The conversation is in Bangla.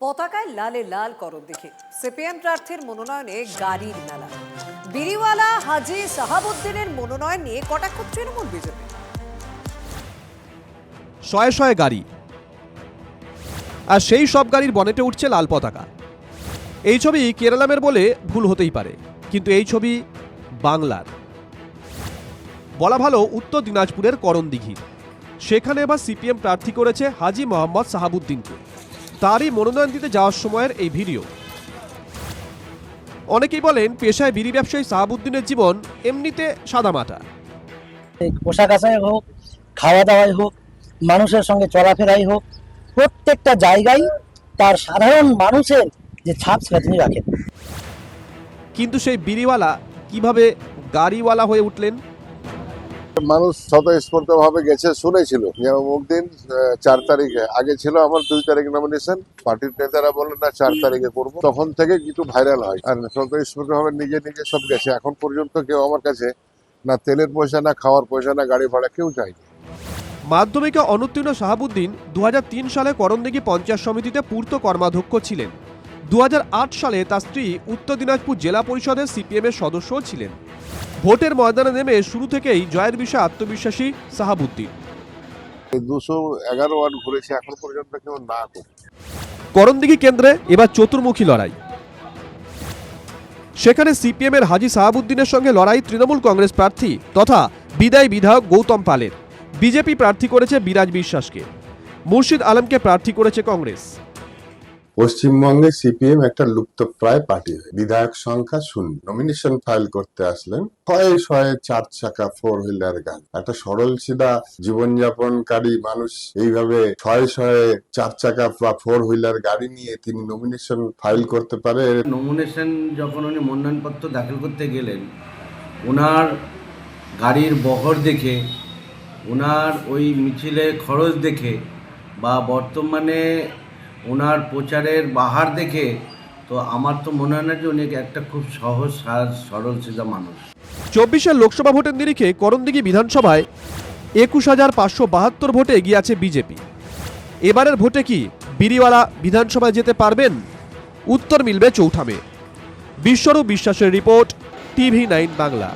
পতাকায় লালে লাল করণ দেখে সিপিএম প্রার্থীর মনোনয়নে গাড়ির মেলা। বিরিওয়ালা হাজী সাহাবুদ্দিনের মনোনয়ন নিয়ে কটাক্ষ তৃণমূল বিজেপি। শয়ে শয়ে গাড়ি, আর সেই সব গাড়ির বনেটে উঠছে লাল পতাকা। এই ছবি কেরালামের বলে ভুল হতেই পারে, কিন্তু এই ছবি বাংলার। বলা ভালো উত্তর দিনাজপুরের করণদিঘির। সেখানে এবার সিপিএম প্রার্থী করেছে হাজী মোহাম্মদ সাহাবুদ্দিনকে। তারই মনোনয়ন দিতে যাওয়ার সময়ের এই ভিডিও। অনেকেই বলেন পেশায় বিড়ি ব্যবসায়ী সাহাবুদ্দিনের জীবন এমনিতে সাদামাটা। পোশাক আশাক হোক, খাওয়া দাওয়াই হোক, মানুষের সঙ্গে চলাফেরাই হোক, প্রত্যেকটা জায়গায় তার সাধারণ মানুষের যে ছাপ সেটা তিনি রাখেন। কিন্তু সেই বিড়িওয়ালা কিভাবে গাড়িওয়ালা হয়ে উঠলেন? মানুষ স্বতঃস্ফূর্তভাবে গেছে, শুনেছিল যে অমুক দিন 4 তারিখে, আগে ছিল আমার 2 তারিখ নমিনেশন, পার্টির নেতারা বললেন না 4 তারিখে করবো। তখন থেকে কিছু ভাইরাল হয় আর স্বতঃস্ফূর্তভাবে নিজে নিজে সব গেছে। এখন পর্যন্ত কেউ আমার কাছে না তেলের পয়সা, না খাওয়ার পয়সা, না গাড়ি ভাড়া কেউ চায়নি। মাধ্যমিকে অনুত্তীর্ণ সাহাবুদ্দিন 2003 সালে করণদিঘি পঞ্চায়েত সমিতিতে পূর্ত কর্মাধ্যক্ষ ছিলেন। 2008 সালে তার স্ত্রী উত্তর দিনাজপুর জেলা পরিষদের সিপিএম এর সদস্যও ছিলেন। ভোটের ময়দানে নেমে শুরু থেকেই জয়ের বিষয়ে আত্মবিশ্বাসী সাহাবুদ্দিন। 211 ওয়ার্ড ঘুরেছে, এখন পর্যন্ত কেউ না করে। করণদিঘি কেন্দ্রে এবার চতুর্মুখী লড়াই। সেখানে সিপিএম এর হাজী সাহাবুদ্দিনের সঙ্গে লড়াই তৃণমূল কংগ্রেস প্রার্থী তথা বিদায়ী বিধায়ক গৌতম পালের। বিজেপি প্রার্থী করেছে বিরাজ বিশ্বাসকে, মুর্শিদ আলমকে প্রার্থী করেছে কংগ্রেস। পশ্চিমবঙ্গে সিপিএম একটা লুপ্তপ্রায় পার্টি। বিধায়ক সংখ্যা শূন্য। নমিনেশন ফাইল করতে আসলেন শয়ে শয়ে 4 চাকা 4 হুইলার গাড়ি। একটা সরল সিধা জীবনযাপনকারী মানুষ এইভাবে শয়ে শয়ে 4 চাকা বা 4 হুইলার গাড়ি নিয়ে তিনি নমিনেশন ফাইল করতে পারে? নমিনেশন যখন উনি মনোনয়নপত্র দাখিল করতে গেলেন, ওনার গাড়ির বহর দেখে, ওনার ওই মিছিলের খরচ দেখে বা বর্তমানে ওনার প্রচারের বাহার দেখে তো আমার তো মনে হয় না যে উনি একটা খুব সহজ সরল সিধা মানুষ। 24 লোকসভা ভোটের নিরিখে করণদিঘি বিধানসভায় 21,572 ভোটে এগিয়ে আছে বিজেপি। এবারের ভোটে কি বিড়িওয়ালা বিধানসভায় যেতে পারবেন? উত্তর মিলবে চৌঠা মে। বিশ্বরূপ বিশ্বাসের রিপোর্ট, TV9 বাংলা।